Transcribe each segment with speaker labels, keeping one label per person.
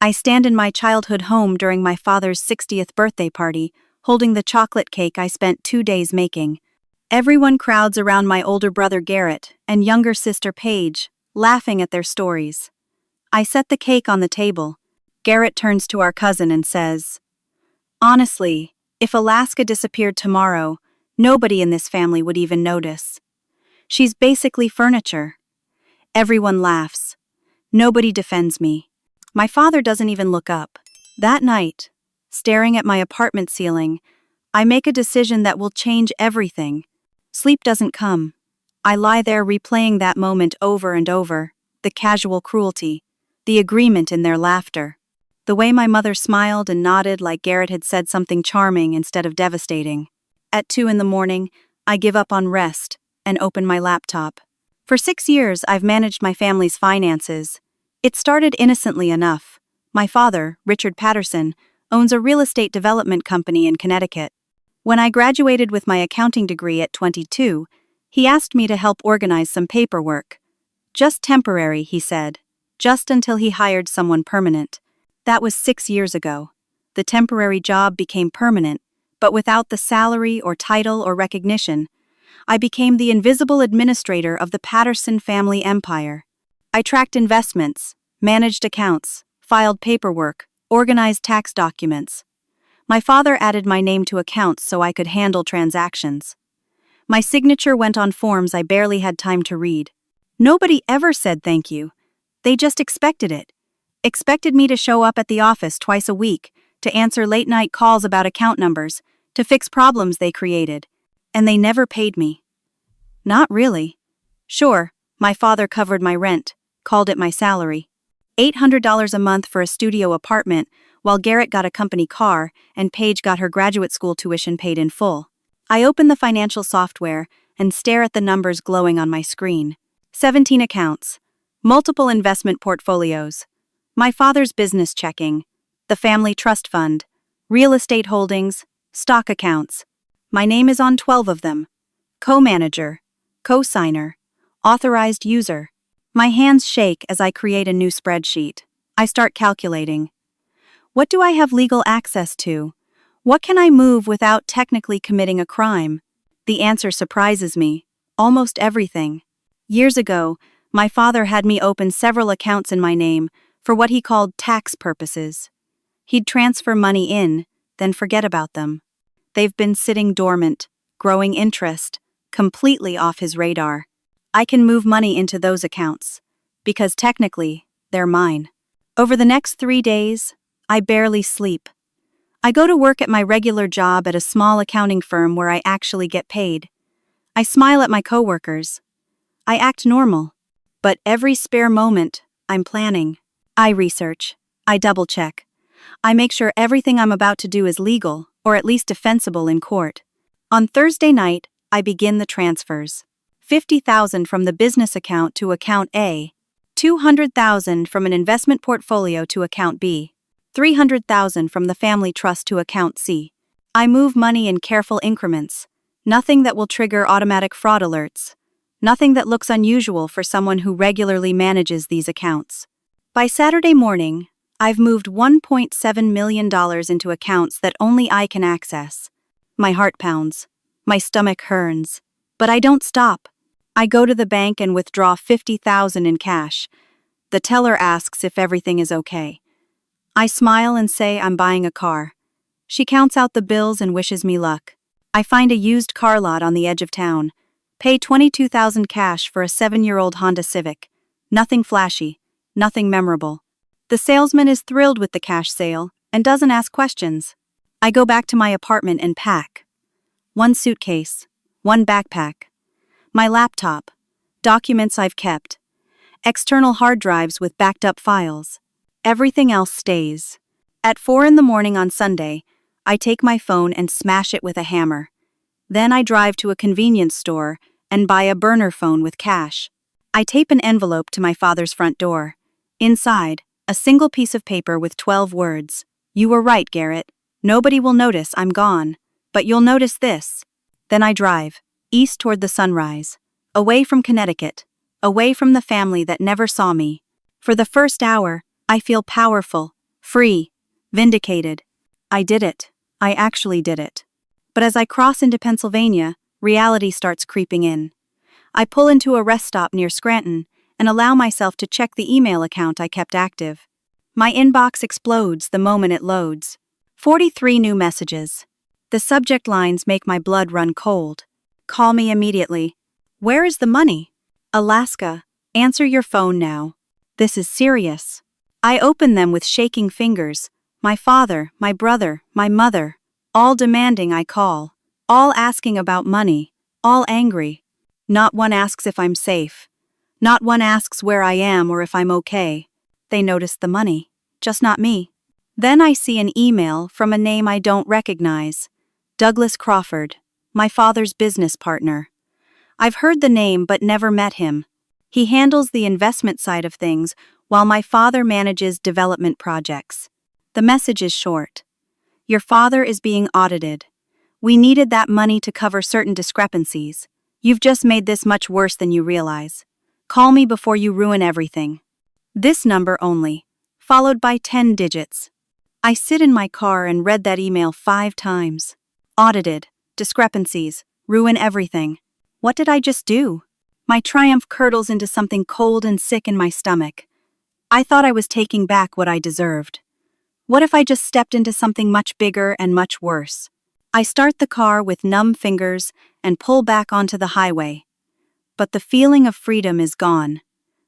Speaker 1: I stand in my childhood home during my father's 60th birthday party, holding the chocolate cake I spent 2 days making. Everyone crowds around my older brother Garrett and younger sister Paige, laughing at their stories. I set the cake on the table. Garrett turns to our cousin and says, "Honestly, if Alaska disappeared tomorrow, nobody in this family would even notice. She's basically furniture." Everyone laughs. Nobody defends me. My father doesn't even look up. That night, staring at my apartment ceiling, I make a decision that will change everything. Sleep doesn't come. I lie there replaying that moment over and over, the casual cruelty, the agreement in their laughter. The way my mother smiled and nodded like Garrett had said something charming instead of devastating. At 2 a.m, I give up on rest and open my laptop. For 6 years, I've managed my family's finances. It started innocently enough. My father, Richard Patterson, owns a real estate development company in Connecticut. When I graduated with my accounting degree at 22, he asked me to help organize some paperwork. Just temporary, he said. Just until he hired someone permanent. That was 6 years ago. The temporary job became permanent, but without the salary or title or recognition. I became the invisible administrator of the Patterson family empire. I tracked investments, managed accounts, filed paperwork, organized tax documents. My father added my name to accounts so I could handle transactions. My signature went on forms I barely had time to read. Nobody ever said thank you. They just expected it. Expected me to show up at the office twice a week, to answer late-night calls about account numbers, to fix problems they created. And they never paid me. Not really. Sure, my father covered my rent, called it my salary. $800 a month for a studio apartment, while Garrett got a company car and Paige got her graduate school tuition paid in full. I open the financial software and stare at the numbers glowing on my screen. 17 accounts. Multiple investment portfolios. My father's business checking. The family trust fund. Real estate holdings. Stock accounts. My name is on 12 of them. Co-manager. Co-signer. Authorized user. My hands shake as I create a new spreadsheet. I start calculating. What do I have legal access to? What can I move without technically committing a crime? The answer surprises me. Almost everything. Years ago, my father had me open several accounts in my name for what he called tax purposes. He'd transfer money in, then forget about them. They've been sitting dormant, growing interest, completely off his radar. I can move money into those accounts, because technically, they're mine. Over the next 3 days, I barely sleep. I go to work at my regular job at a small accounting firm where I actually get paid. I smile at my coworkers. I act normal. But every spare moment, I'm planning. I research. I double-check. I make sure everything I'm about to do is legal, or at least defensible in court. On Thursday night, I begin the transfers. $50,000 from the business account to account A, $200,000 from an investment portfolio to account B, $300,000 from the family trust to account C. I move money in careful increments, nothing that will trigger automatic fraud alerts, nothing that looks unusual for someone who regularly manages these accounts. By Saturday morning, I've moved $1.7 million into accounts that only I can access. My heart pounds. My stomach hurns. But I don't stop. I go to the bank and withdraw $50,000 in cash. The teller asks if everything is okay. I smile and say I'm buying a car. She counts out the bills and wishes me luck. I find a used car lot on the edge of town. Pay $22,000 cash for a 7-year-old Honda Civic. Nothing flashy. Nothing memorable. The salesman is thrilled with the cash sale and doesn't ask questions. I go back to my apartment and pack. 1 suitcase. 1 backpack. My laptop. Documents I've kept. External hard drives with backed up files. Everything else stays. At 4 a.m. on Sunday, I take my phone and smash it with a hammer. Then I drive to a convenience store and buy a burner phone with cash. I tape an envelope to my father's front door. Inside, a single piece of paper with 12 words. "You were right, Garrett. Nobody will notice I'm gone, but you'll notice this." Then I drive, east toward the sunrise, away from Connecticut, away from the family that never saw me. For the first hour, I feel powerful, Free. Vindicated. I did it. I actually did it. But as I cross into Pennsylvania, reality starts creeping in. I pull into a rest stop near Scranton and allow myself to check the email account I kept active. My inbox explodes the moment it loads. 43 new messages. The subject lines make my blood run cold. Call me immediately. Where is the money? Alaska. Answer your phone now. This is serious. I open them with shaking fingers. My father, my brother, my mother, all demanding I call, all asking about money, all angry. Not one asks if I'm safe. Not one asks where I am or if I'm okay. They notice the money, just not me. Then I see an email from a name I don't recognize. Douglas Crawford, my father's business partner. I've heard the name but never met him. He handles the investment side of things while my father manages development projects. The message is short. Your father is being audited. We needed that money to cover certain discrepancies. You've just made this much worse than you realize. Call me before you ruin everything. This number only, followed by 10 digits. I sit in my car and read that email 5 times. Audited, discrepancies, ruin everything. What did I just do? My triumph curdles into something cold and sick in my stomach. I thought I was taking back what I deserved. What if I just stepped into something much bigger and much worse? I start the car with numb fingers and pull back onto the highway. But the feeling of freedom is gone,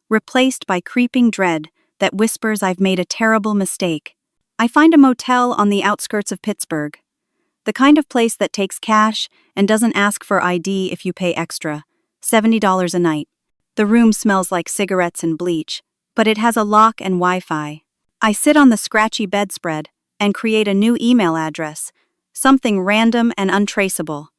Speaker 1: replaced by creeping dread that whispers I've made a terrible mistake. I find a motel on the outskirts of Pittsburgh. The kind of place that takes cash and doesn't ask for ID if you pay extra, $70 a night. The room smells like cigarettes and bleach, but it has a lock and Wi-Fi. I sit on the scratchy bedspread and create a new email address, something random and untraceable.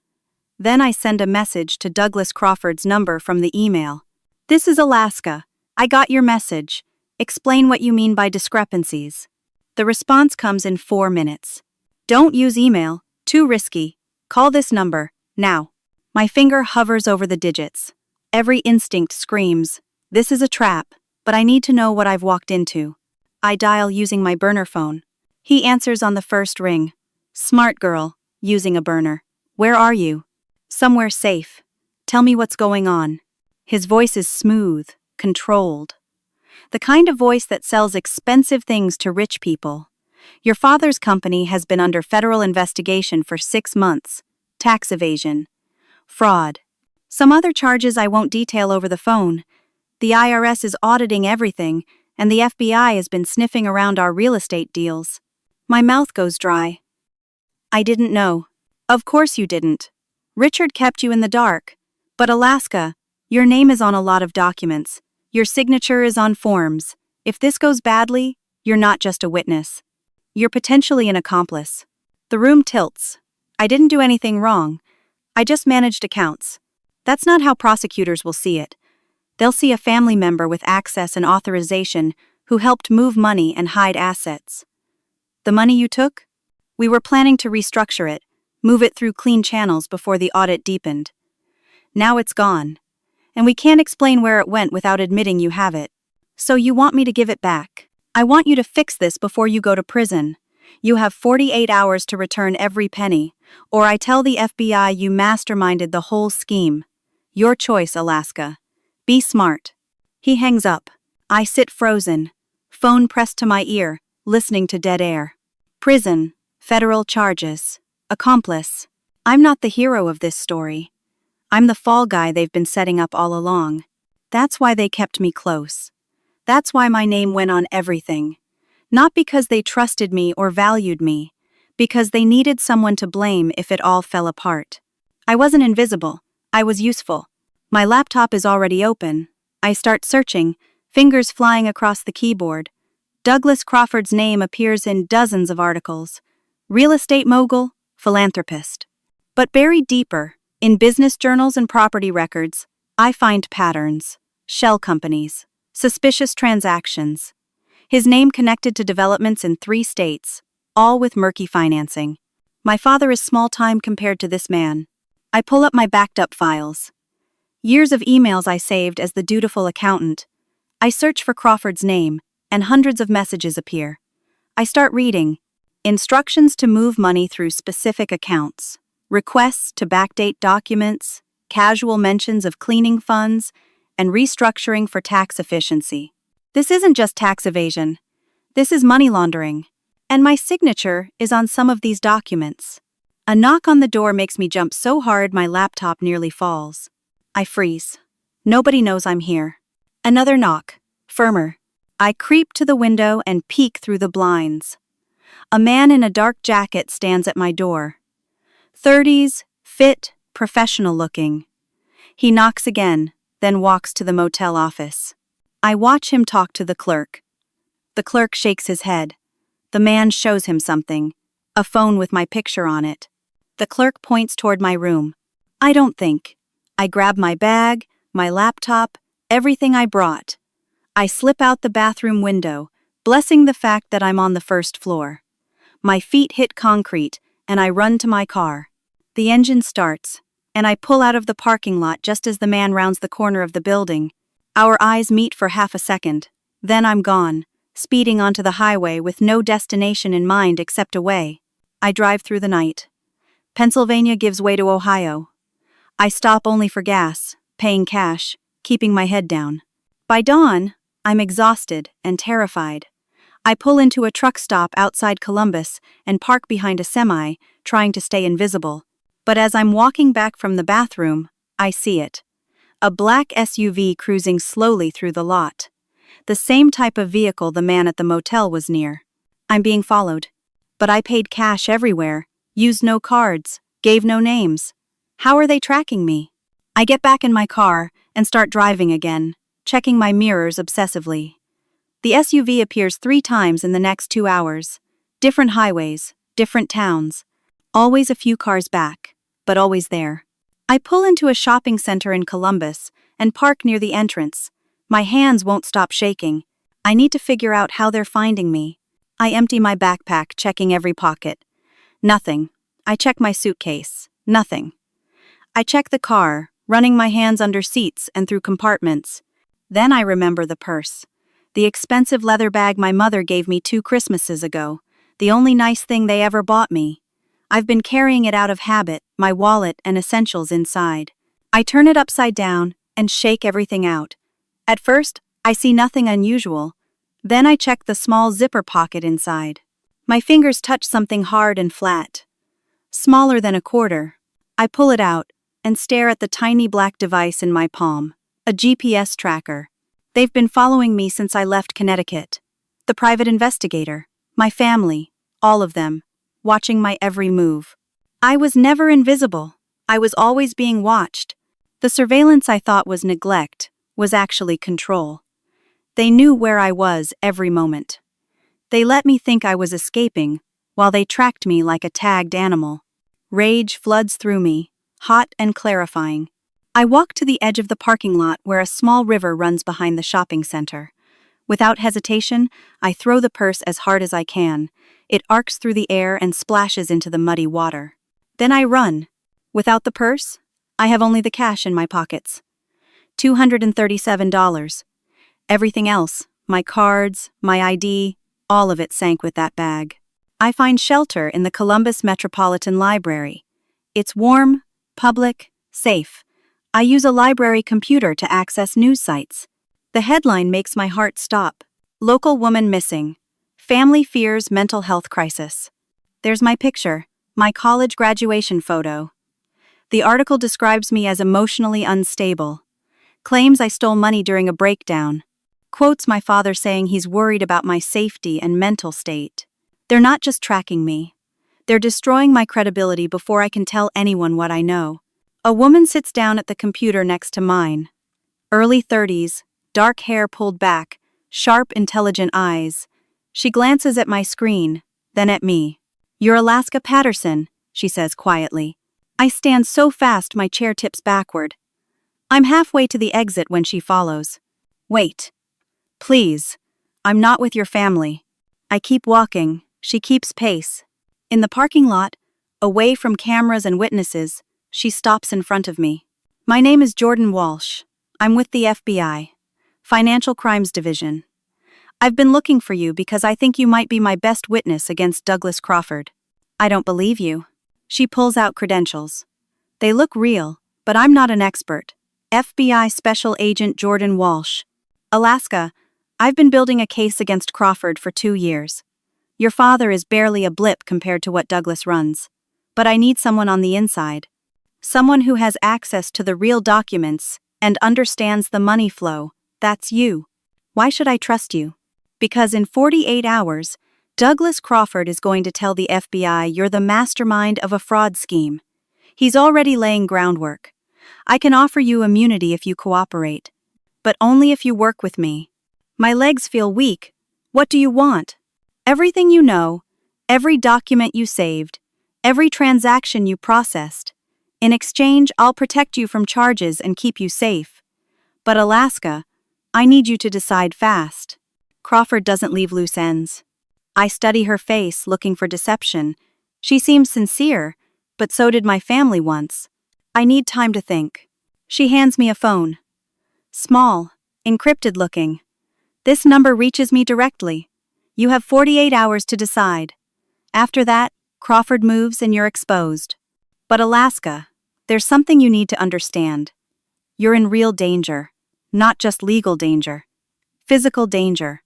Speaker 1: Then I send a message to Douglas Crawford's number from the email. This is Alaska. I got your message. Explain what you mean by discrepancies. The response comes in 4 minutes. Don't use email. Too risky. Call this number, now. My finger hovers over the digits. Every instinct screams, this is a trap, but I need to know what I've walked into. I dial using my burner phone. He answers on the first ring. Smart girl, using a burner. Where are you? Somewhere safe. Tell me what's going on. His voice is smooth, controlled. The kind of voice that sells expensive things to rich people. Your father's company has been under federal investigation for 6 months. Tax evasion. Fraud. Some other charges I won't detail over the phone. The IRS is auditing everything, and the FBI has been sniffing around our real estate deals. My mouth goes dry. I didn't know. Of course you didn't. Richard kept you in the dark. But Alaska, your name is on a lot of documents. Your signature is on forms. If this goes badly, you're not just a witness. You're potentially an accomplice. The room tilts. I didn't do anything wrong. I just managed accounts. That's not how prosecutors will see it. They'll see a family member with access and authorization who helped move money and hide assets. The money you took? We were planning to restructure it, move it through clean channels before the audit deepened. Now it's gone, and we can't explain where it went without admitting you have it. So you want me to give it back? I want you to fix this before you go to prison. You have 48 hours to return every penny, or I tell the FBI you masterminded the whole scheme. Your choice, Alaska. Be smart. He hangs up. I sit frozen, phone pressed to my ear, listening to dead air. Prison, federal charges, accomplice. I'm not the hero of this story. I'm the fall guy they've been setting up all along. That's why they kept me close. That's why my name went on everything. Not because they trusted me or valued me, because they needed someone to blame if it all fell apart. I wasn't invisible. I was useful. My laptop is already open. I start searching, fingers flying across the keyboard. Douglas Crawford's name appears in dozens of articles. Real estate mogul, philanthropist. But buried deeper, in business journals and property records, I find patterns, shell companies, suspicious transactions. His name connected to developments in 3 states, all with murky financing. My father is small time compared to this man. I pull up my backed up files. Years of emails I saved as the dutiful accountant. I search for Crawford's name, and hundreds of messages appear. I start reading. Instructions to move money through specific accounts. Requests to backdate documents. Casual mentions of cleaning funds. And restructuring for tax efficiency. This isn't just tax evasion. This is money laundering. And my signature is on some of these documents. A knock on the door makes me jump so hard my laptop nearly falls. I freeze. Nobody knows I'm here. Another knock. Firmer. I creep to the window and peek through the blinds. A man in a dark jacket stands at my door. 30s, fit, professional looking. He knocks again, then walks to the motel office. I watch him talk to the clerk. The clerk shakes his head. The man shows him something. A phone with my picture on it. The clerk points toward my room. I don't think. I grab my bag, my laptop, everything I brought. I slip out the bathroom window, blessing the fact that I'm on the first floor. My feet hit concrete, and I run to my car. The engine starts, and I pull out of the parking lot just as the man rounds the corner of the building. Our eyes meet for half a second. Then I'm gone, speeding onto the highway with no destination in mind except away. I drive through the night. Pennsylvania gives way to Ohio. I stop only for gas, paying cash, keeping my head down. By dawn, I'm exhausted and terrified. I pull into a truck stop outside Columbus and park behind a semi, trying to stay invisible. But as I'm walking back from the bathroom, I see it. A black SUV cruising slowly through the lot. The same type of vehicle the man at the motel was near. I'm being followed. But I paid cash everywhere, used no cards, gave no names. How are they tracking me? I get back in my car and start driving again, checking my mirrors obsessively. The SUV appears 3 times in the next 2 hours. Different highways, different towns. Always a few cars back, but always there. I pull into a shopping center in Columbus and park near the entrance. My hands won't stop shaking. I need to figure out how they're finding me. I empty my backpack, checking every pocket. Nothing. I check my suitcase. Nothing. I check the car, running my hands under seats and through compartments. Then I remember the purse. The expensive leather bag my mother gave me 2 Christmases ago. The only nice thing they ever bought me. I've been carrying it out of habit, my wallet and essentials inside. I turn it upside down and shake everything out. At first, I see nothing unusual. Then I check the small zipper pocket inside. My fingers touch something hard and flat. Smaller than a quarter. I pull it out and stare at the tiny black device in my palm. A GPS tracker. They've been following me since I left Connecticut. The private investigator, my family, all of them, watching my every move. I was never invisible. I was always being watched. The surveillance I thought was neglect was actually control. They knew where I was every moment. They let me think I was escaping, while they tracked me like a tagged animal. Rage floods through me, hot and clarifying. I walk to the edge of the parking lot where a small river runs behind the shopping center. Without hesitation, I throw the purse as hard as I can. It arcs through the air and splashes into the muddy water. Then I run. Without the purse, I have only the cash in my pockets. $237. Everything else, my cards, my ID, all of it sank with that bag. I find shelter in the Columbus Metropolitan Library. It's warm, public, safe. I use a library computer to access news sites. The headline makes my heart stop. Local woman missing. Family fears mental health crisis. There's my picture, my college graduation photo. The article describes me as emotionally unstable. Claims I stole money during a breakdown. Quotes my father saying he's worried about my safety and mental state. They're not just tracking me. They're destroying my credibility before I can tell anyone what I know. A woman sits down at the computer next to mine. Early 30s, dark hair pulled back, sharp, intelligent eyes. She glances at my screen, then at me. "You're Alaska Patterson," she says quietly. I stand so fast my chair tips backward. I'm halfway to the exit when she follows. "Wait. Please. I'm not with your family." I keep walking. She keeps pace. In the parking lot, away from cameras and witnesses, she stops in front of me. "My name is Jordan Walsh. I'm with the FBI, Financial Crimes Division. I've been looking for you because I think you might be my best witness against Douglas Crawford. I don't believe you. She pulls out credentials. They look real, but I'm not an expert. FBI Special Agent Jordan Walsh. Alaska, I've been building a case against Crawford for 2 years. Your father is barely a blip compared to what Douglas runs. But I need someone on the inside. Someone who has access to the real documents and understands the money flow. That's you. Why should I trust you? Because in 48 hours, Douglas Crawford is going to tell the FBI you're the mastermind of a fraud scheme. He's already laying groundwork. I can offer you immunity if you cooperate. But only if you work with me. My legs feel weak. What do you want? Everything you know, every document you saved, every transaction you processed. In exchange, I'll protect you from charges and keep you safe. But Alaska, I need you to decide fast. Crawford doesn't leave loose ends. I study her face, looking for deception. She seems sincere, but so did my family once. I need time to think. She hands me a phone. Small, encrypted looking. This number reaches me directly. You have 48 hours to decide. After that, Crawford moves and you're exposed. But Alaska, there's something you need to understand. You're in real danger. Not just legal danger. Physical danger.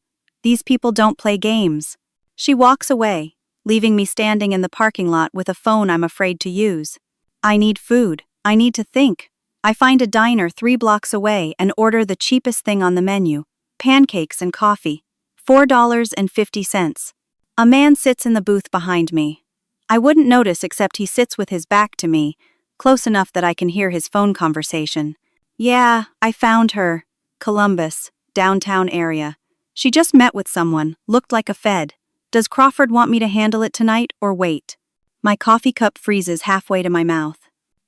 Speaker 1: These people don't play games. She walks away, leaving me standing in the parking lot with a phone I'm afraid to use. I need food. I need to think. I find a diner 3 blocks away and order the cheapest thing on the menu, pancakes and coffee. $4.50. A man sits in the booth behind me. I wouldn't notice except he sits with his back to me, close enough that I can hear his phone conversation. Yeah, I found her. Columbus, downtown area. She just met with someone, looked like a Fed. Does Crawford want me to handle it tonight or wait? My coffee cup freezes halfway to my mouth.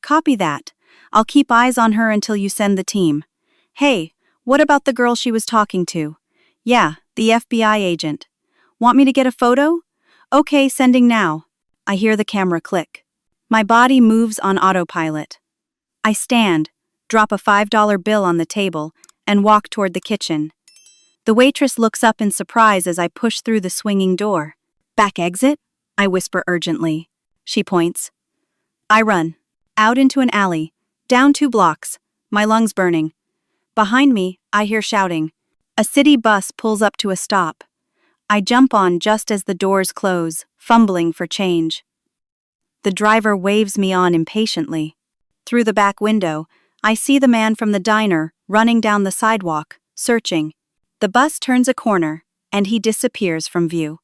Speaker 1: Copy that. I'll keep eyes on her until you send the team. Hey, what about the girl she was talking to? Yeah, the FBI agent. Want me to get a photo? Okay, sending now. I hear the camera click. My body moves on autopilot. I stand, drop a $5 bill on the table, and walk toward the kitchen. The waitress looks up in surprise as I push through the swinging door. Back exit? I whisper urgently. She points. I run. Out into an alley. Down 2 blocks. My lungs burning. Behind me, I hear shouting. A city bus pulls up to a stop. I jump on just as the doors close, fumbling for change. The driver waves me on impatiently. Through the back window, I see the man from the diner running down the sidewalk, searching. The bus turns a corner, and he disappears from view.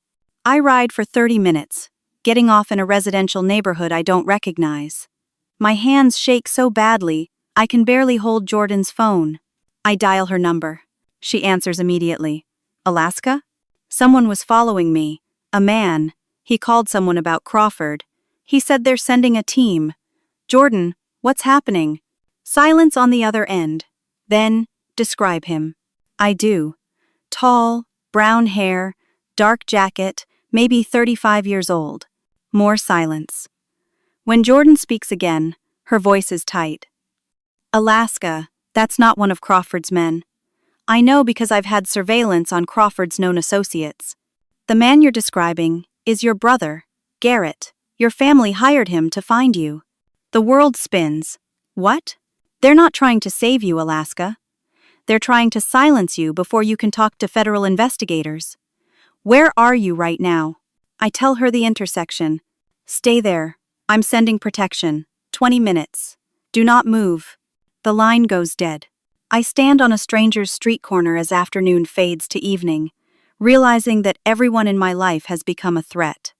Speaker 1: I ride for 30 minutes, getting off in a residential neighborhood I don't recognize. My hands shake so badly, I can barely hold Jordan's phone. I dial her number. She answers immediately. Alaska? Someone was following me. A man. He called someone about Crawford. He said they're sending a team. Jordan, what's happening? Silence on the other end. Then, describe him. I do. Tall, brown hair, dark jacket, maybe 35 years old. More silence. When Jordan speaks again, her voice is tight. Alaska, that's not one of Crawford's men. I know because I've had surveillance on Crawford's known associates. The man you're describing is your brother, Garrett. Your family hired him to find you. The world spins. What? They're not trying to save you, Alaska. They're trying to silence you before you can talk to federal investigators. Where are you right now? I tell her the intersection. Stay there. I'm sending protection. 20 minutes. Do not move. The line goes dead. I stand on a stranger's street corner as afternoon fades to evening, realizing that everyone in my life has become a threat.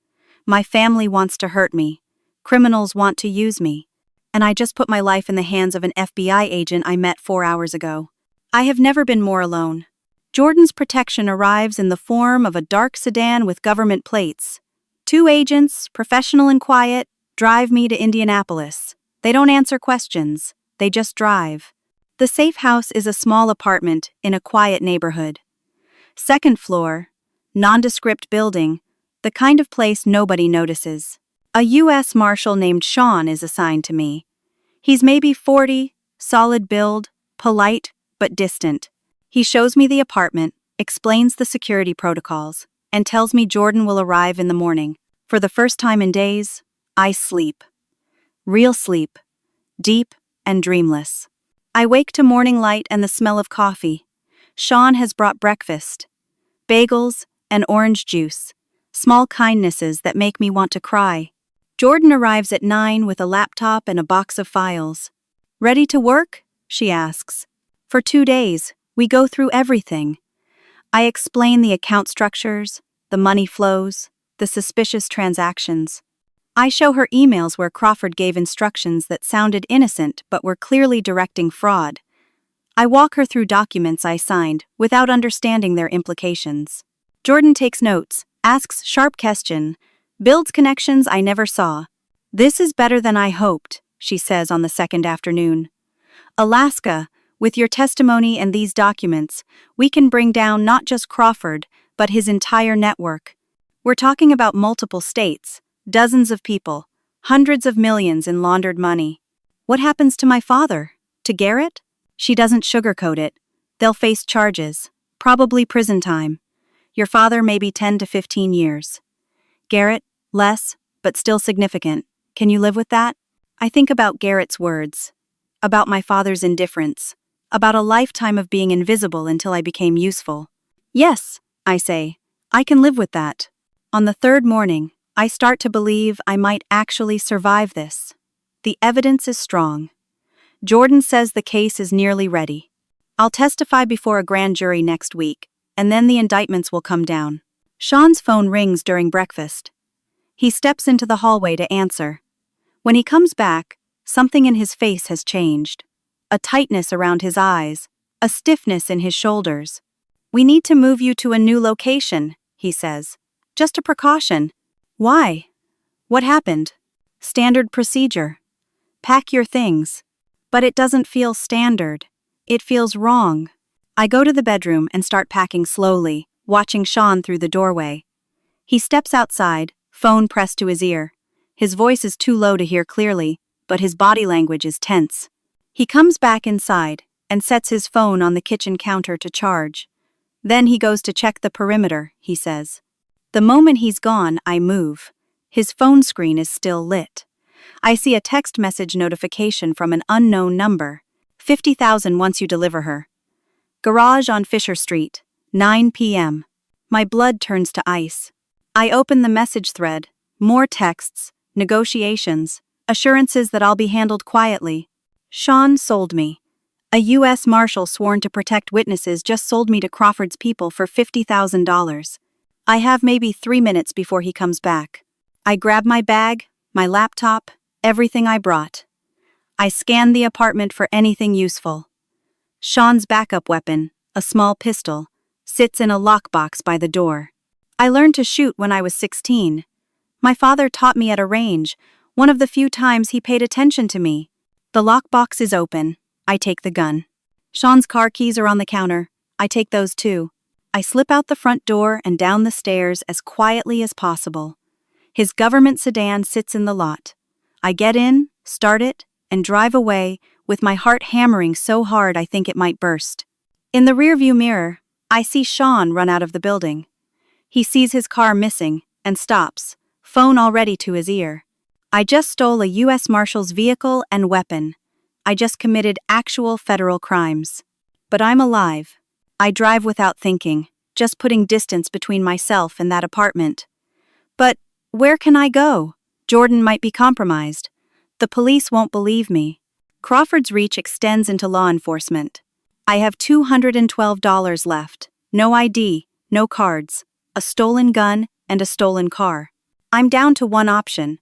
Speaker 1: My family wants to hurt me. Criminals want to use me. And I just put my life in the hands of an FBI agent I met 4 hours ago. I have never been more alone. Jordan's protection arrives in the form of a dark sedan with government plates. 2 agents, professional and quiet, drive me to Indianapolis. They don't answer questions. They just drive. The safe house is a small apartment in a quiet neighborhood. 2nd floor, nondescript building, the kind of place nobody notices. A U.S. Marshal named Sean is assigned to me. He's maybe 40, solid build, polite, but distant. He shows me the apartment, explains the security protocols, and tells me Jordan will arrive in the morning. For the first time in days, I sleep. Real sleep. Deep and dreamless. I wake to morning light and the smell of coffee. Sean has brought breakfast. Bagels and orange juice. Small kindnesses that make me want to cry. Jordan arrives at 9 with a laptop and a box of files. "Ready to work?" she asks. For 2 days, we go through everything. I explain the account structures, the money flows, the suspicious transactions. I show her emails where Crawford gave instructions that sounded innocent but were clearly directing fraud. I walk her through documents I signed without understanding their implications. Jordan takes notes, asks sharp questions, builds connections I never saw. "This is better than I hoped," she says on the second afternoon. "Alaska, with your testimony and these documents, we can bring down not just Crawford, but his entire network. We're talking about multiple states, dozens of people, hundreds of millions in laundered money. What happens to my father? To Garrett?" She doesn't sugarcoat it. "They'll face charges, probably prison time. Your father may be 10 to 15 years. Garrett, less, but still significant. Can you live with that?" I think about Garrett's words, about my father's indifference, about a lifetime of being invisible until I became useful. "Yes," I say, "I can live with that." On the third morning, I start to believe I might actually survive this. The evidence is strong. Jordan says the case is nearly ready. I'll testify before a grand jury next week, and then the indictments will come down. Sean's phone rings during breakfast. He steps into the hallway to answer. When he comes back, something in his face has changed. A tightness around his eyes, a stiffness in his shoulders. "We need to move you to a new location," he says. "Just a precaution." "Why? What happened?" "Standard procedure. Pack your things." But it doesn't feel standard. It feels wrong. I go to the bedroom and start packing slowly, watching Sean through the doorway. He steps outside, phone pressed to his ear. His voice is too low to hear clearly, but his body language is tense. He comes back inside and sets his phone on the kitchen counter to charge. Then he goes to check the perimeter, he says. The moment he's gone, I move. His phone screen is still lit. I see a text message notification from an unknown number. 50,000 once you deliver her. Garage on Fisher Street, 9 p.m. My blood turns to ice. I open the message thread. More texts, negotiations, assurances that I'll be handled quietly. Sean sold me. A U.S. Marshal sworn to protect witnesses just sold me to Crawford's people for $50,000. I have maybe 3 minutes before he comes back. I grab my bag, my laptop, everything I brought. I scan the apartment for anything useful. Sean's backup weapon, a small pistol, sits in a lockbox by the door. I learned to shoot when I was 16. My father taught me at a range, one of the few times he paid attention to me. The lockbox is open. I take the gun. Sean's car keys are on the counter. I take those too. I slip out the front door and down the stairs as quietly as possible. His government sedan sits in the lot. I get in, start it, and drive away, with my heart hammering so hard I think it might burst. In the rearview mirror, I see Sean run out of the building. He sees his car missing and stops, phone already to his ear. I just stole a U.S. Marshal's vehicle and weapon. I just committed actual federal crimes. But I'm alive. I drive without thinking, just putting distance between myself and that apartment. But where can I go? Jordan might be compromised. The police won't believe me. Crawford's reach extends into law enforcement. I have $212 left. No ID, no cards, a stolen gun, and a stolen car. I'm down to one option.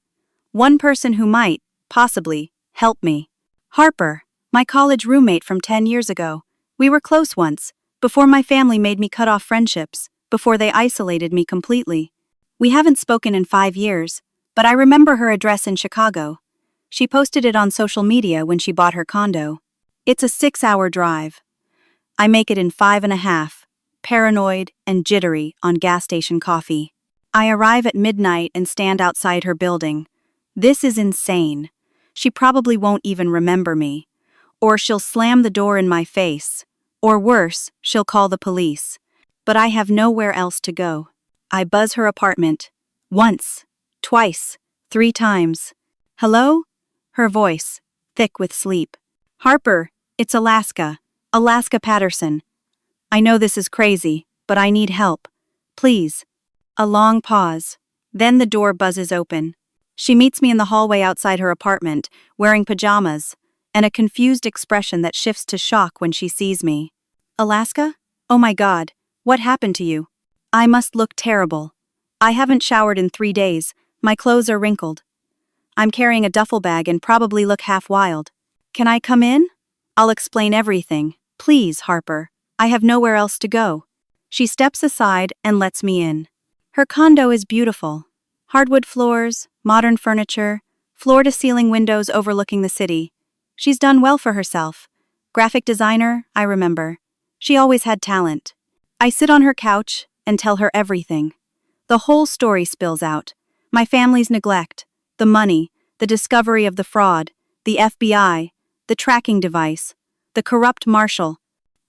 Speaker 1: One person who might, possibly, help me. Harper, my college roommate from 10 years ago. We were close once, before my family made me cut off friendships, before they isolated me completely. We haven't spoken in 5 years, but I remember her address in Chicago. She posted it on social media when she bought her condo. It's a 6-hour drive. I make it in 5.5, paranoid and jittery on gas station coffee. I arrive at midnight and stand outside her building. This is insane. She probably won't even remember me. Or she'll slam the door in my face. Or worse, she'll call the police. but I have nowhere else to go. I buzz her apartment. Once, twice, 3 times. Hello? Her voice, thick with sleep. Harper, it's Alaska. Alaska Patterson. I know this is crazy, but I need help. Please. A long pause. Then the door buzzes open. She meets me in the hallway outside her apartment, wearing pajamas, and a confused expression that shifts to shock when she sees me. Alaska? Oh my God, what happened to you? I must look terrible. I haven't showered in 3 days, my clothes are wrinkled. I'm carrying a duffel bag and probably look half wild. Can I come in? I'll explain everything. Please, Harper. I have nowhere else to go. She steps aside and lets me in. Her condo is beautiful. Hardwood floors, modern furniture, floor-to-ceiling windows overlooking the city. She's done well for herself. Graphic designer, I remember. She always had talent. I sit on her couch and tell her everything. The whole story spills out. My family's neglect, the money, the discovery of the fraud, the FBI, the tracking device, the corrupt marshal,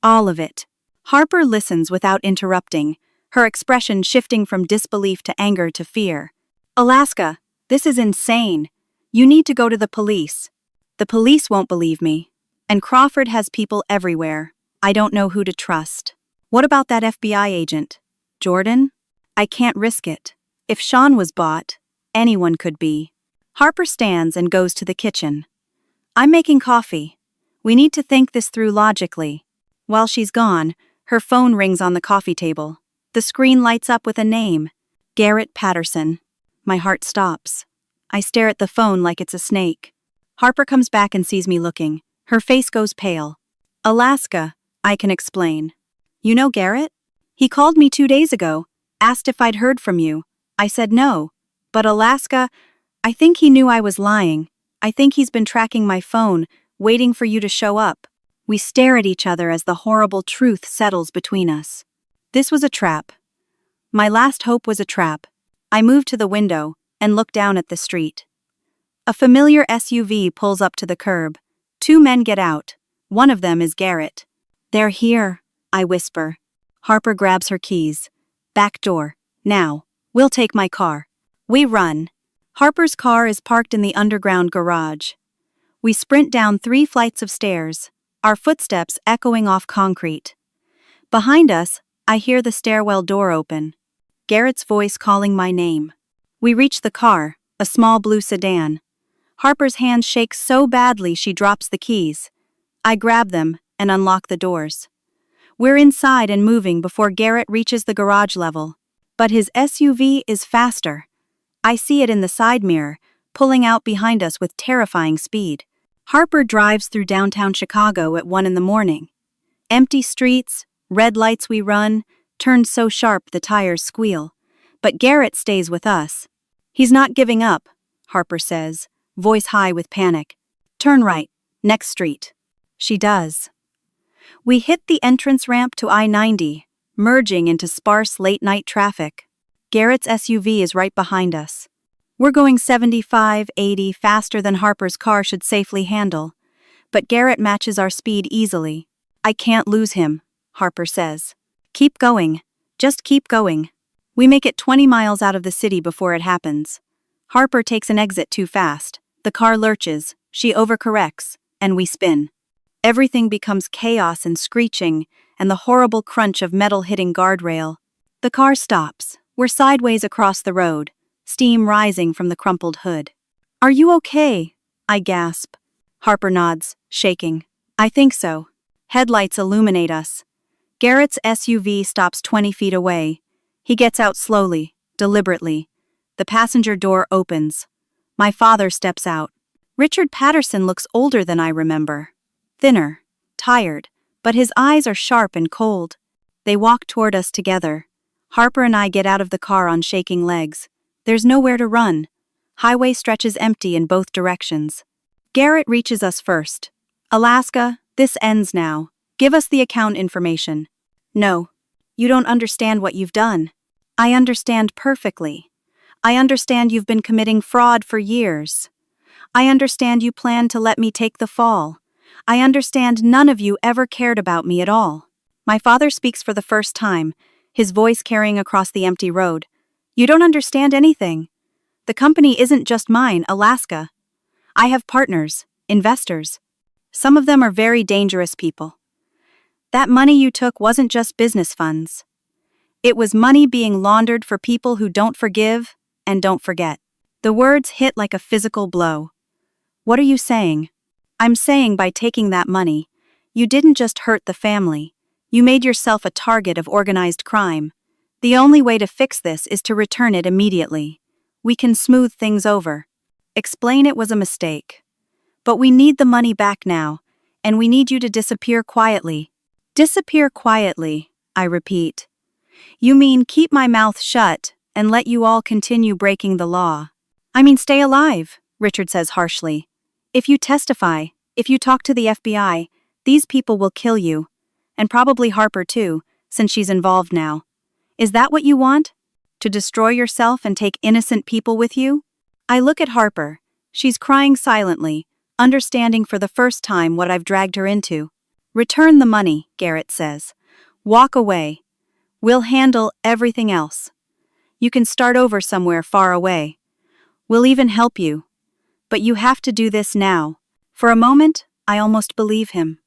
Speaker 1: all of it. Harper listens without interrupting, her expression shifting from disbelief to anger to fear. Alaska, this is insane. You need to go to the police. The police won't believe me. And Crawford has people everywhere. I don't know who to trust. What about that FBI agent? Jordan? I can't risk it. If Sean was bought, anyone could be. Harper stands and goes to the kitchen. I'm making coffee. We need to think this through logically. While she's gone, her phone rings on the coffee table. The screen lights up with a name. Garrett Patterson. My heart stops. I stare at the phone like it's a snake. Harper comes back and sees me looking. Her face goes pale. Alaska, I can explain. You know Garrett? He called me 2 days ago, asked if I'd heard from you. I said no. But Alaska, I think he knew I was lying. I think he's been tracking my phone, waiting for you to show up. We stare at each other as the horrible truth settles between us. This was a trap. My last hope was a trap. I move to the window and look down at the street. A familiar SUV pulls up to the curb. 2 men get out. One of them is Garrett. They're here, I whisper. Harper grabs her keys. Back door. Now. We'll take my car. We run. Harper's car is parked in the underground garage. We sprint down 3 flights of stairs, our footsteps echoing off concrete. Behind us, I hear the stairwell door open. Garrett's voice calling my name. We reach the car, a small blue sedan. Harper's hand shakes so badly she drops the keys. I grab them and unlock the doors. We're inside and moving before Garrett reaches the garage level. But his SUV is faster. I see it in the side mirror, pulling out behind us with terrifying speed. Harper drives through downtown Chicago at 1 a.m. Empty streets, red lights we run, turned so sharp the tires squeal. But Garrett stays with us. He's not giving up, Harper says, voice high with panic. Turn right, next street. She does. We hit the entrance ramp to I-90, merging into sparse late-night traffic. Garrett's SUV is right behind us. We're going 75, 80 faster than Harper's car should safely handle. But Garrett matches our speed easily. I can't lose him, Harper says. Keep going. Just keep going. We make it 20 miles out of the city before it happens. Harper takes an exit too fast. The car lurches, she overcorrects, and we spin. Everything becomes chaos and screeching, and the horrible crunch of metal hitting guardrail. The car stops. We're sideways across the road, steam rising from the crumpled hood. Are you okay? I gasp. Harper nods, shaking. I think so. Headlights illuminate us. Garrett's SUV stops 20 feet away. He gets out slowly, deliberately. The passenger door opens. My father steps out. Richard Patterson looks older than I remember. Thinner, tired, but his eyes are sharp and cold. They walk toward us together. Harper and I get out of the car on shaking legs. There's nowhere to run. Highway stretches empty in both directions. Garrett reaches us first. Alaska, this ends now. Give us the account information. No. You don't understand what you've done. I understand perfectly. I understand you've been committing fraud for years. I understand you planned to let me take the fall. I understand none of you ever cared about me at all. My father speaks for the first time, his voice carrying across the empty road. "You don't understand anything. The company isn't just mine, Alaska. I have partners, investors. Some of them are very dangerous people. That money you took wasn't just business funds. It was money being laundered for people who don't forgive and don't forget." The words hit like a physical blow. "What are you saying?" "I'm saying by taking that money, you didn't just hurt the family, you made yourself a target of organized crime. The only way to fix this is to return it immediately. We can smooth things over. Explain it was a mistake. But we need the money back now, and we need you to disappear quietly." "Disappear quietly," I repeat. "You mean keep my mouth shut and let you all continue breaking the law?" "I mean stay alive," Richard says harshly. "If you testify, if you talk to the FBI, these people will kill you. And probably Harper too, since she's involved now. Is that what you want? To destroy yourself and take innocent people with you?" I look at Harper. She's crying silently, understanding for the first time what I've dragged her into. "Return the money," Garrett says. "Walk away. We'll handle everything else. You can start over somewhere far away. We'll even help you. But you have to do this now." For a moment, I almost believe him.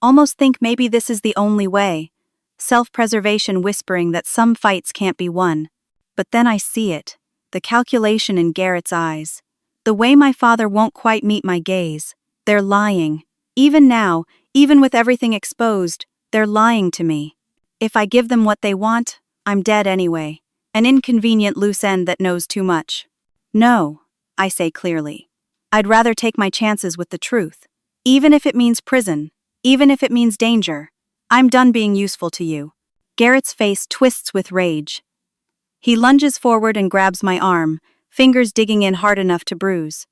Speaker 1: Almost think maybe this is the only way. Self-preservation whispering that some fights can't be won. But then I see it. The calculation in Garrett's eyes. The way my father won't quite meet my gaze. They're lying. Even now, even with everything exposed, they're lying to me. If I give them what they want, I'm dead anyway. An inconvenient loose end that knows too much. "No," I say clearly. "I'd rather take my chances with the truth. Even if it means prison. Even if it means danger. I'm done being useful to you." Garrett's face twists with rage. He lunges forward and grabs my arm, fingers digging in hard enough to bruise.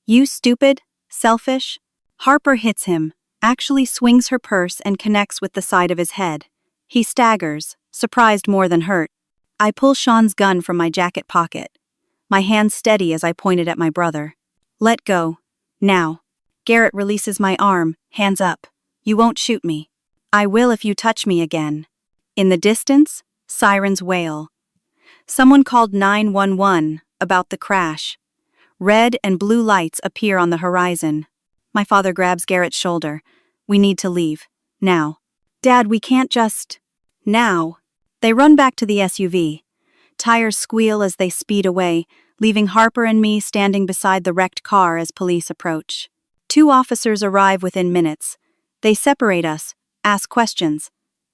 Speaker 1: "You stupid, selfish." Harper hits him, actually swings her purse and connects with the side of his head. He staggers, surprised more than hurt. I pull Sean's gun from my jacket pocket. My hand steady as I point it at my brother. "Let go. Now." Garrett releases my arm, hands up. "You won't shoot me." "I will if you touch me again." In the distance, sirens wail. Someone called 911 about the crash. Red and blue lights appear on the horizon. My father grabs Garrett's shoulder. "We need to leave. Now." "Dad, we can't just..." "Now." They run back to the SUV. Tires squeal as they speed away, leaving Harper and me standing beside the wrecked car as police approach. 2 officers arrive within minutes. They separate us, ask questions.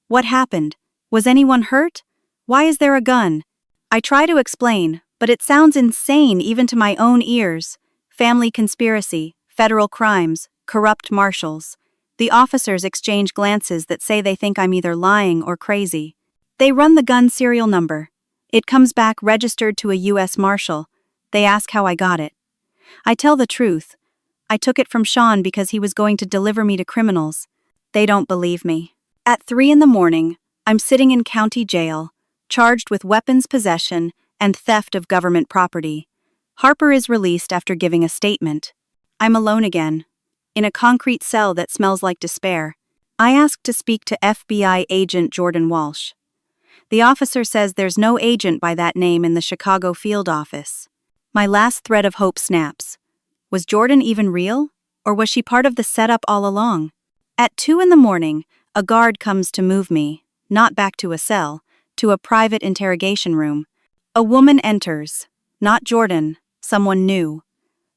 Speaker 1: "What happened? Was anyone hurt? Why is there a gun?" I try to explain, but it sounds insane even to my own ears. Family conspiracy, federal crimes, corrupt marshals. The officers exchange glances that say they think I'm either lying or crazy. They run the gun serial number. It comes back registered to a U.S. Marshal. They ask how I got it. I tell the truth. I took it from Sean because he was going to deliver me to criminals. They don't believe me. At 3 in the morning, I'm sitting in county jail, charged with weapons possession and theft of government property. Harper is released after giving a statement. I'm alone again, in a concrete cell that smells like despair. I ask to speak to FBI agent Jordan Walsh. The officer says there's no agent by that name in the Chicago field office. My last thread of hope snaps. Was Jordan even real? Or was she part of the setup all along? At 2 in the morning, a guard comes to move me, not back to a cell, to a private interrogation room. A woman enters. Not Jordan, someone new.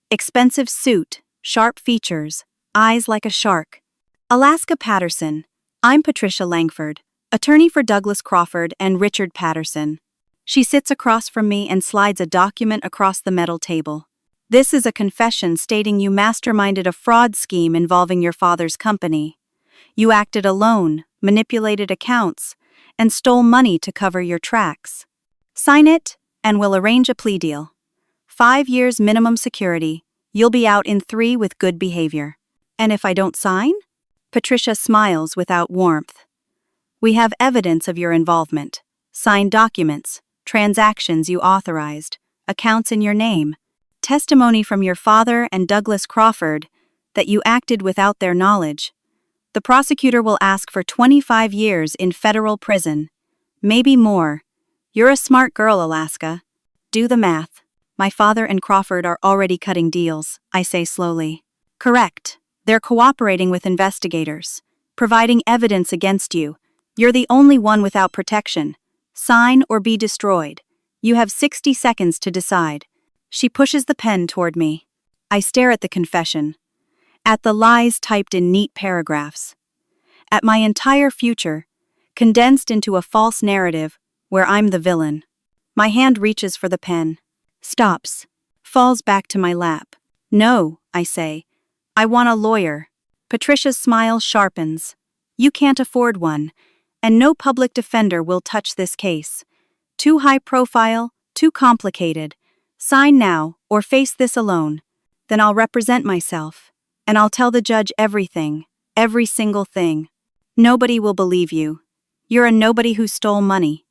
Speaker 1: Expensive suit, sharp features, eyes like a shark. "Alaska Patterson. I'm Patricia Langford, attorney for Douglas Crawford and Richard Patterson." She sits across from me and slides a document across the metal table. "This is a confession stating you masterminded a fraud scheme involving your father's company. You acted alone, manipulated accounts, and stole money to cover your tracks. Sign it, and we'll arrange a plea deal. 5 years minimum security. You'll be out in 3 with good behavior." "And if I don't sign?" Patricia smiles without warmth. "We have evidence of your involvement. Signed documents, transactions you authorized, accounts in your name. Testimony from your father and Douglas Crawford that you acted without their knowledge. The prosecutor will ask for 25 years in federal prison. Maybe more. You're a smart girl, Alaska. Do the math. My father and Crawford are already cutting deals, I say slowly. Correct. They're cooperating with investigators, providing evidence against you. You're the only one without protection. Sign or be destroyed. You have 60 seconds to decide. She pushes the pen toward me. I stare at the confession, at the lies typed in neat paragraphs, at my entire future, condensed into a false narrative where I'm the villain. My hand reaches for the pen, stops, falls back to my lap. No, I say. I want a lawyer. Patricia's smile sharpens. You can't afford one, and no public defender will touch this case. Too high profile, too complicated. Sign now, or face this alone. Then I'll represent myself, and I'll tell the judge everything, every single thing. Nobody will believe you. You're a nobody who stole money.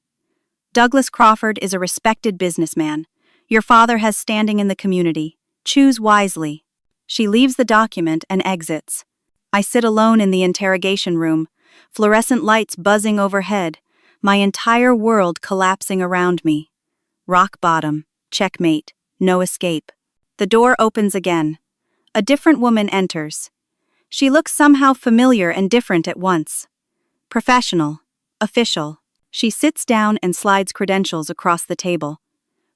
Speaker 1: Douglas Crawford is a respected businessman. Your father has standing in the community. Choose wisely. She leaves the document and exits. I sit alone in the interrogation room, fluorescent lights buzzing overhead, my entire world collapsing around me. Rock bottom, checkmate, no escape. The door opens again. A different woman enters. She looks somehow familiar and different at once. Professional, official. She sits down and slides credentials across the table.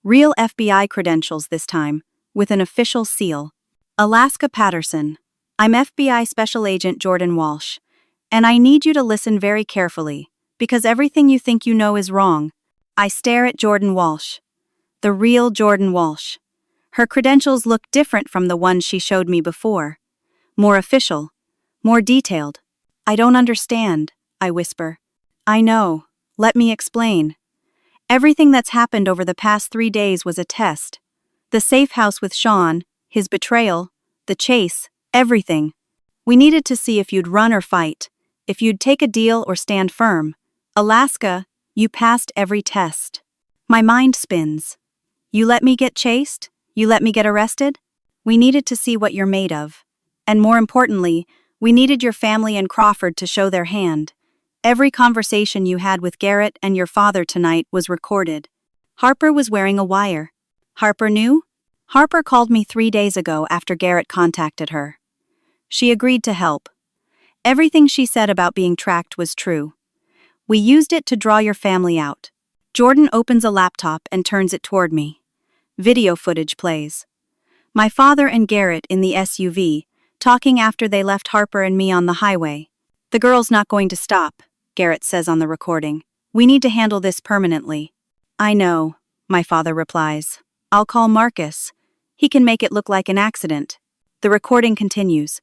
Speaker 1: Real FBI credentials this time, with an official seal. Alaska Patterson. I'm FBI Special Agent Jordan Walsh, and I need you to listen very carefully, because everything you think you know is wrong. I stare at Jordan Walsh. The real Jordan Walsh. Her credentials look different from the ones she showed me before. More official. More detailed. I don't understand, I whisper. I know. Let me explain. Everything that's happened over the past 3 days was a test. The safe house with Sean, his betrayal, the chase, everything. We needed to see if you'd run or fight, if you'd take a deal or stand firm. Alaska, you passed every test. My mind spins. You let me get chased? You let me get arrested? We needed to see what you're made of. And more importantly, we needed your family and Crawford to show their hand. Every conversation you had with Garrett and your father tonight was recorded. Harper was wearing a wire. Harper knew? Harper called me 3 days ago after Garrett contacted her. She agreed to help. Everything she said about being tracked was true. We used it to draw your family out. Jordan opens a laptop and turns it toward me. Video footage plays. My father and Garrett in the SUV, talking after they left Harper and me on the highway. The girl's not going to stop, Garrett says on the recording. We need to handle this permanently. I know, my father replies. I'll call Marcus. He can make it look like an accident. The recording continues.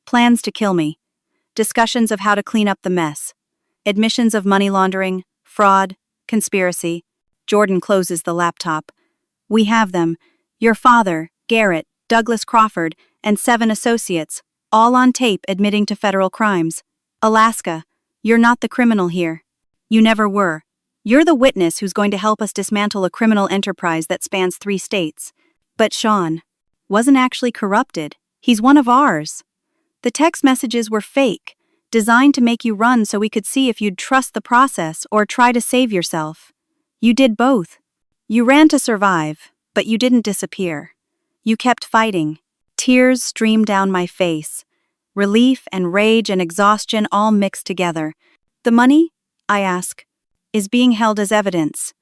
Speaker 1: Plans to kill me. Discussions of how to clean up the mess. Admissions of money laundering, fraud, conspiracy. Jordan closes the laptop. We have them. Your father, Garrett, Douglas Crawford, and 7 associates, all on tape admitting to federal crimes. Alaska, you're not the criminal here. You never were. You're the witness who's going to help us dismantle a criminal enterprise that spans 3 states. But Sean wasn't actually corrupted. He's one of ours. The text messages were fake, designed to make you run so we could see if you'd trust the process or try to save yourself. You did both. You ran to survive, but you didn't disappear. You kept fighting. Tears streamed down my face. Relief and rage and exhaustion all mixed together. The money, I ask, is being held as evidence,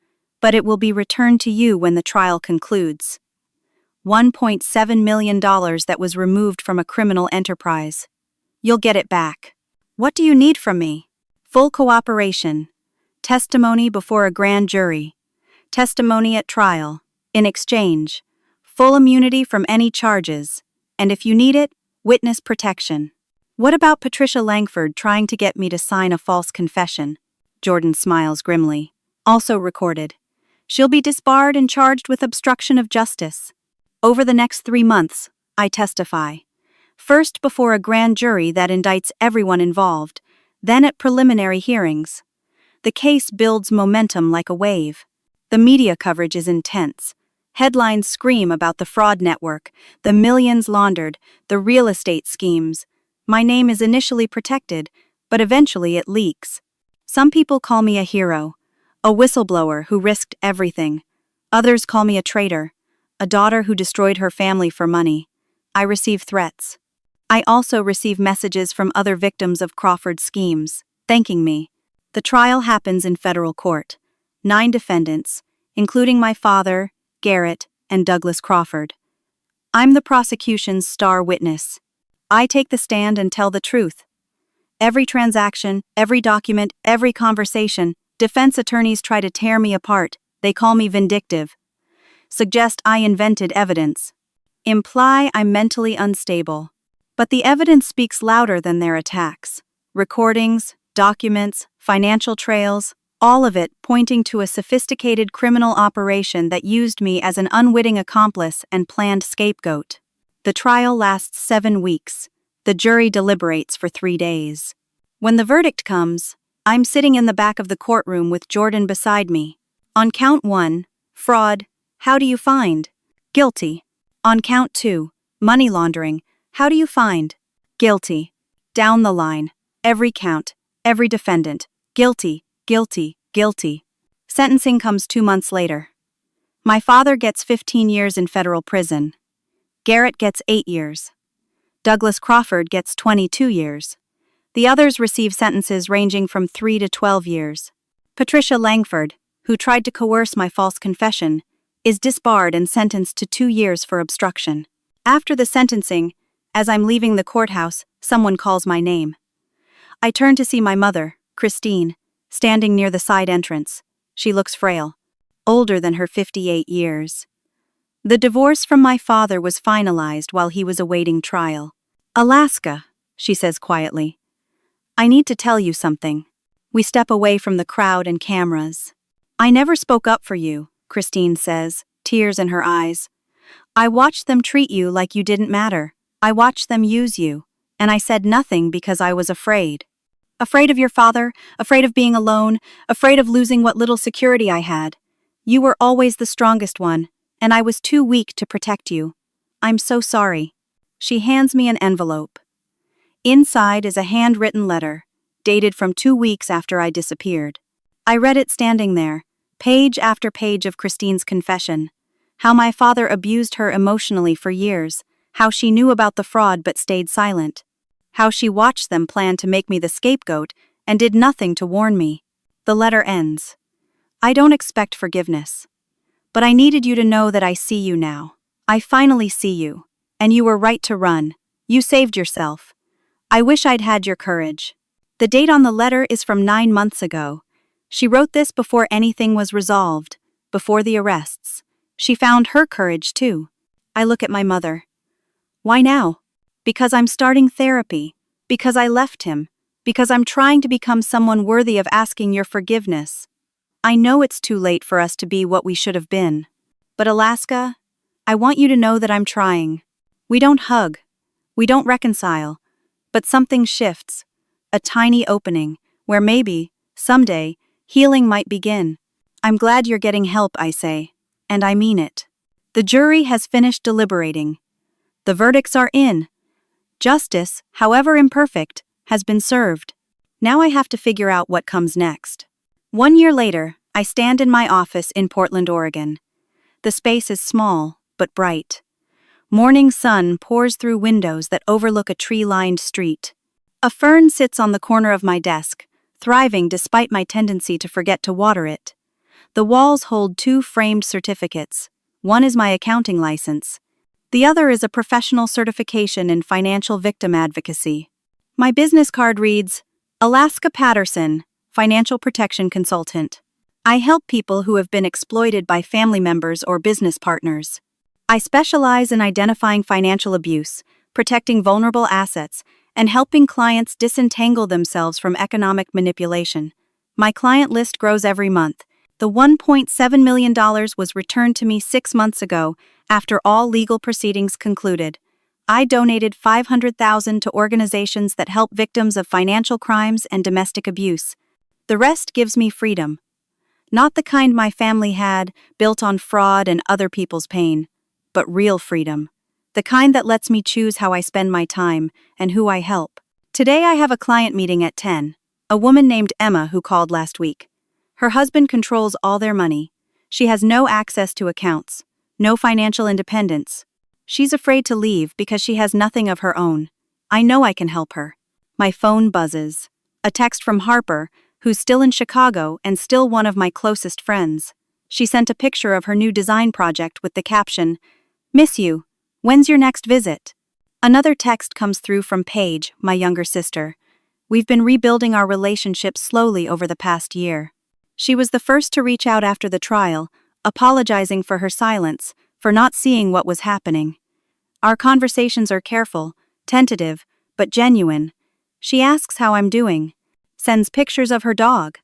Speaker 1: but it will be returned to you when the trial concludes. $1.7 million that was removed from a criminal enterprise. You'll get it back. What do you need from me? Full cooperation. Testimony before a grand jury. Testimony at trial. In exchange, full immunity from any charges. And if you need it, witness protection. What about Patricia Langford trying to get me to sign a false confession? Jordan smiles grimly. Also recorded. She'll be disbarred and charged with obstruction of justice. Over the next 3 months, I testify. First before a grand jury that indicts everyone involved, then at preliminary hearings. The case builds momentum like a wave. The media coverage is intense. Headlines scream about the fraud network, the millions laundered, the real estate schemes. My name is initially protected, but eventually it leaks. Some people call me a hero, A whistleblower who risked everything. Others call me a traitor. A daughter who destroyed her family for money. I receive threats. I also receive messages from other victims of Crawford's schemes, thanking me. The trial happens in federal court. 9 defendants, including my father, Garrett, and Douglas Crawford. I'm the prosecution's star witness. I take the stand and tell the truth. Every transaction, every document, every conversation, defense attorneys try to tear me apart. They call me vindictive. Suggest I invented evidence. Imply I'm mentally unstable. But the evidence speaks louder than their attacks. Recordings, documents, financial trails, all of it pointing to a sophisticated criminal operation that used me as an unwitting accomplice and planned scapegoat. The trial lasts 7 weeks. The jury deliberates for 3 days. When the verdict comes, I'm sitting in the back of the courtroom with Jordan beside me. On count 1, fraud, how do you find? Guilty. On count 2, money laundering, how do you find? Guilty. Down the line, every count, every defendant, guilty, guilty, guilty. Sentencing comes 2 months later. My father gets 15 years in federal prison. Garrett gets 8 years. Douglas Crawford gets 22 years. The others receive sentences ranging from 3 to 12 years. Patricia Langford, who tried to coerce my false confession, is disbarred and sentenced to 2 years for obstruction. After the sentencing, as I'm leaving the courthouse, someone calls my name. I turn to see my mother, Christine, standing near the side entrance. She looks frail, older than her 58 years. The divorce from my father was finalized while he was awaiting trial. Alaska, she says quietly. I need to tell you something. We step away from the crowd and cameras. I never spoke up for you, Christine says, tears in her eyes. I watched them treat you like you didn't matter. I watched them use you, and I said nothing because I was afraid. Afraid of your father, afraid of being alone, afraid of losing what little security I had. You were always the strongest one, and I was too weak to protect you. I'm so sorry. She hands me an envelope. Inside is a handwritten letter, dated from 2 weeks after I disappeared. I read it standing there, page after page of Christine's confession. How my father abused her emotionally for years, how she knew about the fraud but stayed silent. How she watched them plan to make me the scapegoat and did nothing to warn me. The letter ends. I don't expect forgiveness. But I needed you to know that I see you now. I finally see you. And you were right to run. You saved yourself. I wish I'd had your courage. The date on the letter is from 9 months ago. She wrote this before anything was resolved, before the arrests. She found her courage too. I look at my mother. Why now? Because I'm starting therapy. Because I left him. Because I'm trying to become someone worthy of asking your forgiveness. I know it's too late for us to be what we should have been. But Alaska, I want you to know that I'm trying. We don't hug. We don't reconcile. But something shifts. A tiny opening, where maybe, someday, healing might begin. I'm glad you're getting help, I say. And I mean it. The jury has finished deliberating. The verdicts are in. Justice, however imperfect, has been served. Now I have to figure out what comes next. 1 year later, I stand in my office in Portland, Oregon. The space is small, but bright. Morning sun pours through windows that overlook a tree-lined street. A fern sits on the corner of my desk, thriving despite my tendency to forget to water it. The walls hold 2 framed certificates. One is my accounting license. The other is a professional certification in financial victim advocacy. My business card reads, Alaska Patterson, Financial Protection Consultant. I help people who have been exploited by family members or business partners. I specialize in identifying financial abuse, protecting vulnerable assets, and helping clients disentangle themselves from economic manipulation. My client list grows every month. The $1.7 million was returned to me 6 months ago after all legal proceedings concluded. I donated $500,000 to organizations that help victims of financial crimes and domestic abuse. The rest gives me freedom. Not the kind my family had, built on fraud and other people's pain, but real freedom. The kind that lets me choose how I spend my time and who I help. Today I have a client meeting at 10, a woman named Emma who called last week. Her husband controls all their money. She has no access to accounts, no financial independence. She's afraid to leave because she has nothing of her own. I know I can help her. My phone buzzes. A text from Harper, who's still in Chicago and still one of my closest friends. She sent a picture of her new design project with the caption, "Miss you. When's your next visit?" Another text comes through from Paige, my younger sister. We've been rebuilding our relationship slowly over the past year. She was the first to reach out after the trial, apologizing for her silence, for not seeing what was happening. Our conversations are careful, tentative, but genuine. She asks how I'm doing, sends pictures of her dog,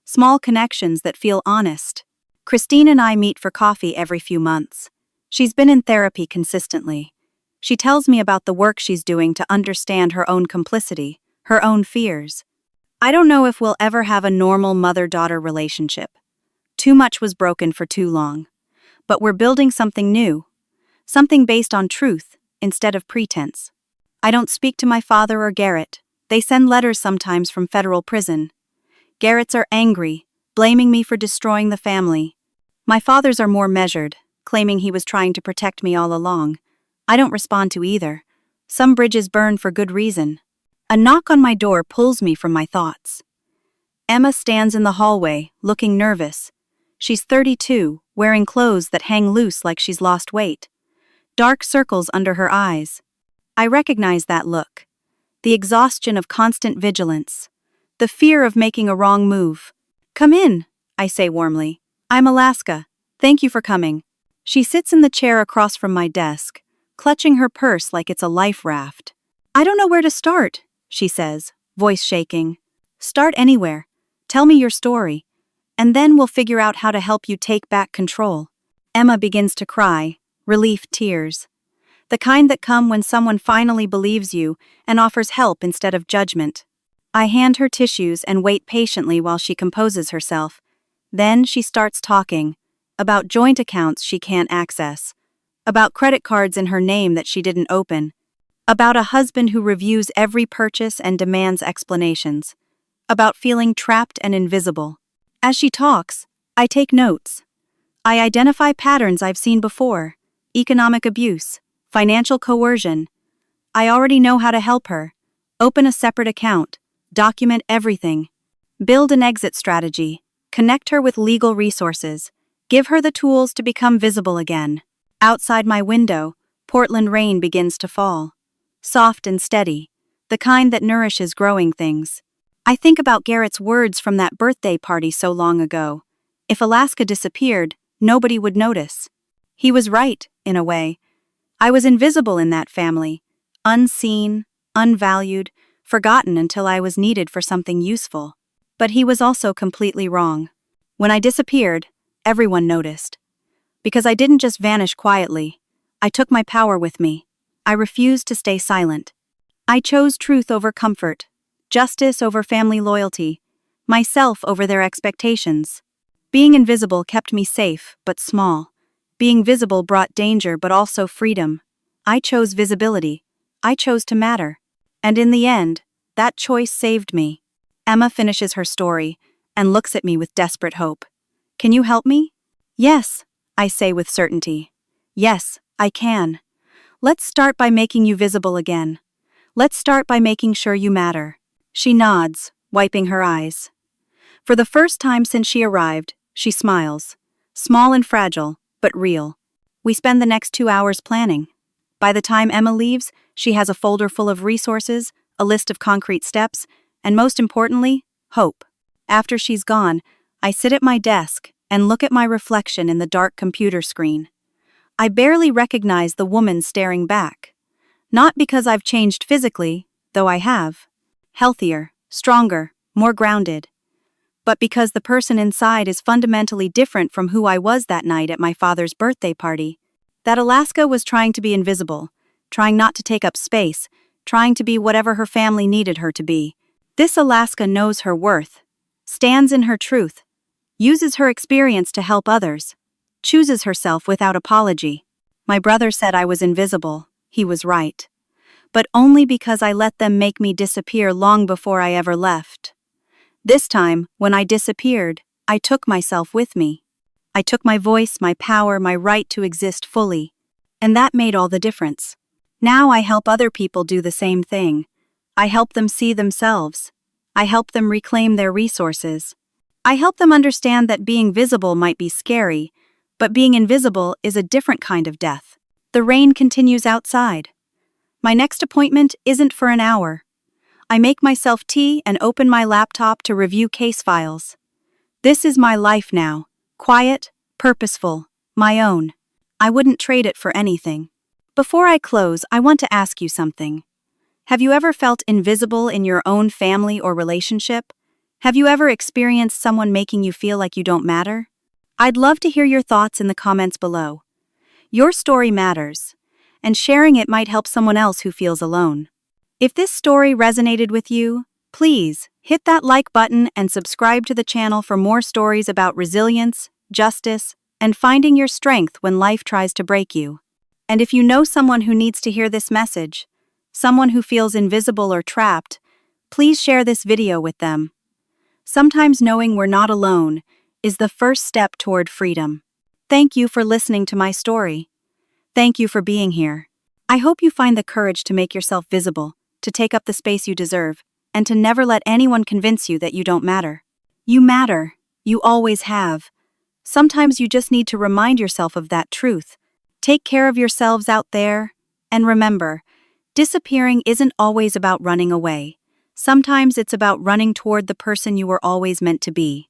Speaker 1: small connections that feel honest. Christine and I meet for coffee every few months. She's been in therapy consistently. She tells me about the work she's doing to understand her own complicity, her own fears. I don't know if we'll ever have a normal mother-daughter relationship. Too much was broken for too long. But we're building something new. Something based on truth, instead of pretense. I don't speak to my father or Garrett. They send letters sometimes from federal prison. Garrett's are angry, blaming me for destroying the family. My father's are more measured, claiming he was trying to protect me all along. I don't respond to either. Some bridges burn for good reason. A knock on my door pulls me from my thoughts. Emma stands in the hallway, looking nervous. She's 32, wearing clothes that hang loose like she's lost weight. Dark circles under her eyes. I recognize that look. The exhaustion of constant vigilance. The fear of making a wrong move. "Come in," I say warmly. "I'm Alaska. Thank you for coming." She sits in the chair across from my desk, clutching her purse like it's a life raft. "I don't know where to start," she says, voice shaking. "Start anywhere. Tell me your story. And then we'll figure out how to help you take back control." Emma begins to cry, relief tears. The kind that come when someone finally believes you and offers help instead of judgment. I hand her tissues and wait patiently while she composes herself. Then she starts talking about joint accounts she can't access, about credit cards in her name that she didn't open, about a husband who reviews every purchase and demands explanations, about feeling trapped and invisible. As she talks, I take notes. I identify patterns I've seen before: economic abuse, financial coercion. I already know how to help her. Open a separate account, document everything, build an exit strategy, connect her with legal resources, give her the tools to become visible again. Outside my window, Portland rain begins to fall. Soft and steady, the kind that nourishes growing things. I think about Garrett's words from that birthday party so long ago. If Alaska disappeared, nobody would notice. He was right, in a way. I was invisible in that family, unseen, unvalued, forgotten until I was needed for something useful. But he was also completely wrong. When I disappeared, everyone noticed. Because I didn't just vanish quietly. I took my power with me. I refused to stay silent. I chose truth over comfort, justice over family loyalty, myself over their expectations. Being invisible kept me safe, but small. Being visible brought danger, but also freedom. I chose visibility. I chose to matter. And in the end, that choice saved me. Emma finishes her story and looks at me with desperate hope. "Can you help me?" "Yes," I say with certainty. "Yes, I can. Let's start by making you visible again. Let's start by making sure you matter." She nods, wiping her eyes. For the first time since she arrived, she smiles. Small and fragile, but real. We spend the next 2 hours planning. By the time Emma leaves, she has a folder full of resources, a list of concrete steps, and most importantly, hope. After she's gone, I sit at my desk and look at my reflection in the dark computer screen. I barely recognize the woman staring back. Not because I've changed physically, though I have. Healthier, stronger, more grounded. But because the person inside is fundamentally different from who I was that night at my father's birthday party. That Alaska was trying to be invisible, trying not to take up space, trying to be whatever her family needed her to be. This Alaska knows her worth, stands in her truth, uses her experience to help others, chooses herself without apology. My brother said I was invisible. He was right. But only because I let them make me disappear long before I ever left. This time, when I disappeared, I took myself with me. I took my voice, my power, my right to exist fully. And that made all the difference. Now I help other people do the same thing. I help them see themselves. I help them reclaim their resources. I help them understand that being visible might be scary, but being invisible is a different kind of death. The rain continues outside. My next appointment isn't for an hour. I make myself tea and open my laptop to review case files. This is my life now. Quiet, purposeful, my own. I wouldn't trade it for anything. Before I close, I want to ask you something. Have you ever felt invisible in your own family or relationship? Have you ever experienced someone making you feel like you don't matter? I'd love to hear your thoughts in the comments below. Your story matters, and sharing it might help someone else who feels alone. If this story resonated with you, please hit that like button and subscribe to the channel for more stories about resilience, justice, and finding your strength when life tries to break you. And if you know someone who needs to hear this message, someone who feels invisible or trapped, please share this video with them. Sometimes knowing we're not alone is the first step toward freedom. Thank you for listening to my story. Thank you for being here. I hope you find the courage to make yourself visible, to take up the space you deserve, and to never let anyone convince you that you don't matter. You matter. You always have. Sometimes you just need to remind yourself of that truth. Take care of yourselves out there, and remember, disappearing isn't always about running away. Sometimes it's about running toward the person you were always meant to be.